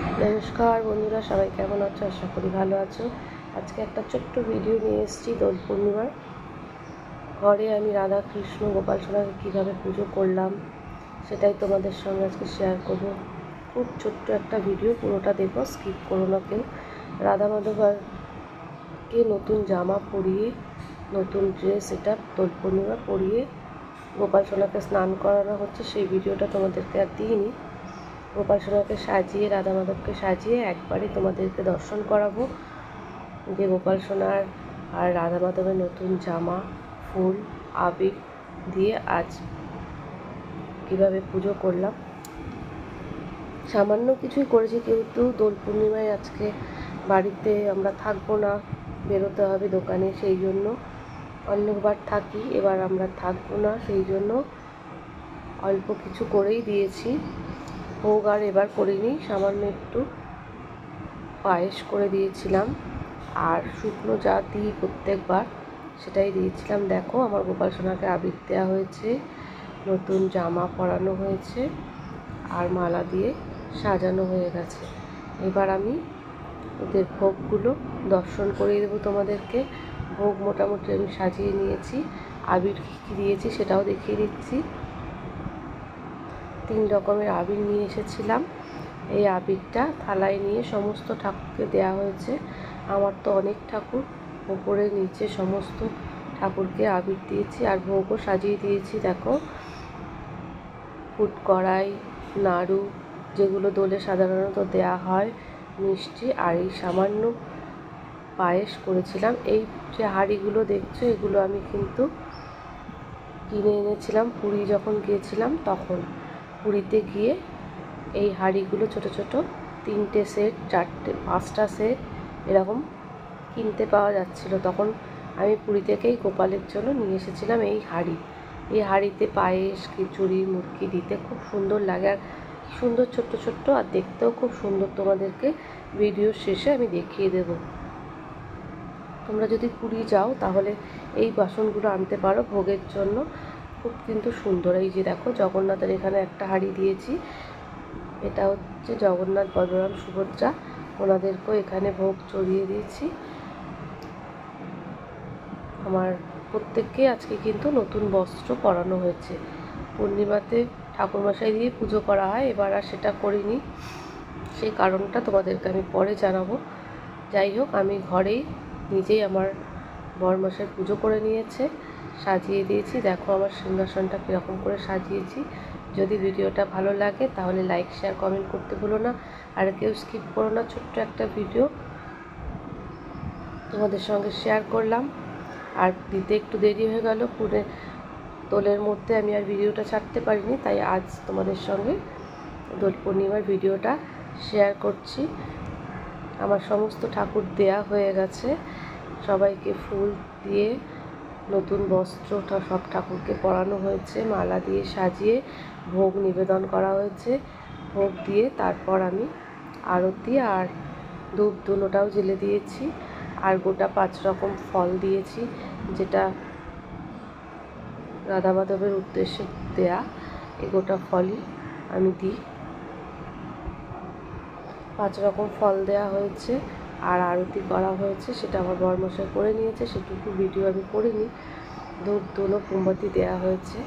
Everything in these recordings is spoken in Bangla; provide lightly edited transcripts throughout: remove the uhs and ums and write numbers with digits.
নমস্কার বন্ধুরা, সবাই কেমন আছো? আশা করি ভালো আছো। আজকে একটা ছোট্ট ভিডিও নিয়ে এসেছি দোল পূর্ণিমার। ঘরে আমি রাধা কৃষ্ণ গোপাল সোনাকে কীভাবে পুজো করলাম সেটাই তোমাদের সঙ্গে আজকে শেয়ার করব। খুব ছোট্ট একটা ভিডিও, পুরোটা দেখো, স্কিপ করো না কেউ। রাধা মাধবকে নতুন জামা পরিয়ে, নতুন ড্রেস, এটা দোল পূর্ণিমা পরিয়ে গোপাল সোনাকে স্নান করানো হচ্ছে। সেই ভিডিওটা তোমাদেরকে আর দিইনি। গোপাল সোনাকে সাজিয়ে, রাধা মাধবকে সাজিয়ে একবারে তোমাদেরকে দর্শন করাবো যে গোপাল সোনার আর রাধা মাধবের নতুন জামা, ফুল, আবির দিয়ে আজ কীভাবে পুজো করলাম। সামান্য কিছুই করেছি, কিন্তু দোল পূর্ণিমায় আজকে বাড়িতে আমরা থাকবো না, বেরোতে হবে দোকানে, সেই জন্য অন্যবার থাকি, এবার আমরা থাকবো না, সেই জন্য অল্প কিছু করেই দিয়েছি। ভোগ আর এবার করিনি, সামান্য একটু পায়েস করে দিয়েছিলাম, আর শুকনো যা দিই প্রত্যেকবার সেটাই দিয়েছিলাম। দেখো, আমার গোপাল সোনাকে আবির দেওয়া হয়েছে, নতুন জামা পরানো হয়েছে, আর মালা দিয়ে সাজানো হয়ে গেছে। এবার আমি ওদের ভোগগুলো দর্শন করিয়ে দেবো তোমাদেরকে। ভোগ মোটামুটি আমি সাজিয়ে নিয়েছি, আবির কী দিয়েছি সেটাও দেখিয়ে দিচ্ছি। 3 রকমের আবির নিয়ে এসেছিলাম। এই আবিরটা থালায় নিয়ে সমস্ত ঠাকুরকে দেওয়া হয়েছে। আমার তো অনেক ঠাকুর, উপরে নিচে সমস্ত ঠাকুরকে আবির দিয়েছি, আর ভোগও সাজিয়ে দিয়েছি। দেখো, ফুট কড়াই, নাড়ু, যেগুলো দোলে সাধারণত দেয়া হয়, মিষ্টি, আর এই সামান্য পায়েস করেছিলাম। এই যে হাঁড়িগুলো দেখছো, এগুলো আমি কিন্তু কিনে এনেছিলাম পুরী যখন গিয়েছিলাম তখন। পুরীতে গিয়ে এই হাঁড়িগুলো ছোট ছোট 3টে সেট, 4টে, 5টা সেট এরকম কিনতে পাওয়া যাচ্ছিলো। তখন আমি পুরী থেকেই গোপালের জন্য নিয়ে এসেছিলাম এই হাঁড়ি। এই হাঁড়িতে পায়েস, খিচুড়ি, মুরগি দিতে খুব সুন্দর লাগে, আর সুন্দর ছোট্ট ছোট্ট, আর দেখতেও খুব সুন্দর। তোমাদেরকে ভিডিওর শেষে আমি দেখিয়ে দেব। তোমরা যদি পুরী যাও তাহলে এই বাসনগুলো আনতে পারো ভোগের জন্য, খুব কিন্তু সুন্দর। এই যে দেখো, জগন্নাথের এখানে একটা হাঁড়ি দিয়েছি, এটা হচ্ছে জগন্নাথ, বলরাম, সুভদ্রা, ওনাদেরকেও এখানে ভোগ চড়িয়ে দিয়েছি। আমার প্রত্যেককে আজকে কিন্তু নতুন বস্ত্র পরানো হয়েছে। পূর্ণিমাতে ঠাকুরমশাই দিয়ে পুজো করা হয়, এবার আর সেটা করিনি, সেই কারণটা তোমাদেরকে আমি পরে জানাবো। যাই হোক, আমি ঘরেই নিজেই আমার বরমশাই পুজো করে নিয়েছে, সাজিয়ে দিয়েছি। দেখো আমার সিংহাসনটা কীরকম করে সাজিয়েছি। যদি ভিডিওটা ভালো লাগে তাহলে লাইক, শেয়ার, কমেন্ট করতে ভুলো না, আর কেউ স্কিপ করো না। ছোট্ট একটা ভিডিও তোমাদের সঙ্গে শেয়ার করলাম, আর দিতে একটু দেরি হয়ে গেল, পুরে দোলের মধ্যে আমি আর ভিডিওটা ছাড়তে পারিনি, তাই আজ তোমাদের সঙ্গে দোল পূর্ণিমার ভিডিওটা শেয়ার করছি। আমার সমস্ত ঠাকুর দেয়া হয়ে গেছে, সবাইকে ফুল দিয়ে নতুন বস্ত্র সব ঠাকুরকে পরানো হয়েছে, মালা দিয়ে সাজিয়ে ভোগ নিবেদন করা হয়েছে। ভোগ দিয়ে তারপর আমি আরতি আর ধূপ ধুনোটাও জ্বেলে দিয়েছি, আর গোটা 5 রকম ফল দিয়েছি, যেটা রাধা মাধবের উদ্দেশ্যে দেয়া। এই গোটা ফলই আমি দিই। 5 রকম ফল দেয়া হয়েছে, আর আরতি করা হয়েছে, সেটা আমার বরমশাই করে নিয়েছে, সেটুকু ভিডিও আমি করিনি। ধূপ ধুনো মোমবাতি দেওয়া হয়েছে।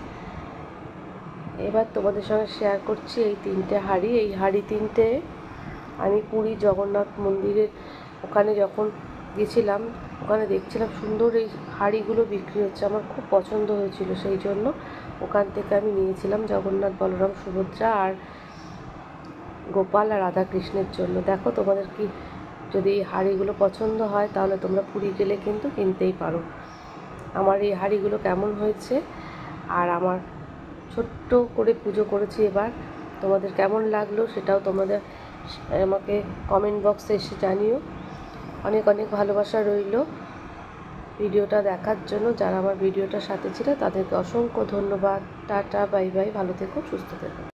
এবার তোমাদের সঙ্গে শেয়ার করছি এই 3টে হাঁড়ি। এই হাঁড়ি 3টে আমি পুরী জগন্নাথ মন্দিরের ওখানে যখন গেছিলাম, ওখানে দেখছিলাম সুন্দর এই হাঁড়িগুলো বিক্রি হচ্ছে, আমার খুব পছন্দ হয়েছিল, সেই জন্য ওখান থেকে আমি নিয়েছিলাম জগন্নাথ, বলরাম, সুভদ্রা আর গোপাল আর রাধা কৃষ্ণের জন্য। দেখো, তোমাদের কি যদি এই হাঁড়িগুলো পছন্দ হয় তাহলে তোমরা পুরী গেলে কিন্তু কিনতেই পারো। আমার এই হাঁড়িগুলো কেমন হয়েছে, আর আমার ছোট্ট করে পুজো করেছি এবার, তোমাদের কেমন লাগলো সেটাও তোমাদের আমাকে কমেন্ট বক্সে এসে জানিও। অনেক অনেক ভালোবাসা রইল ভিডিওটা দেখার জন্য। যারা আমার ভিডিওটার সাথে ছিল তাদেরকে অসংখ্য ধন্যবাদ। টাটা, বাই বাই, ভালো থেকো, সুস্থ থেকো।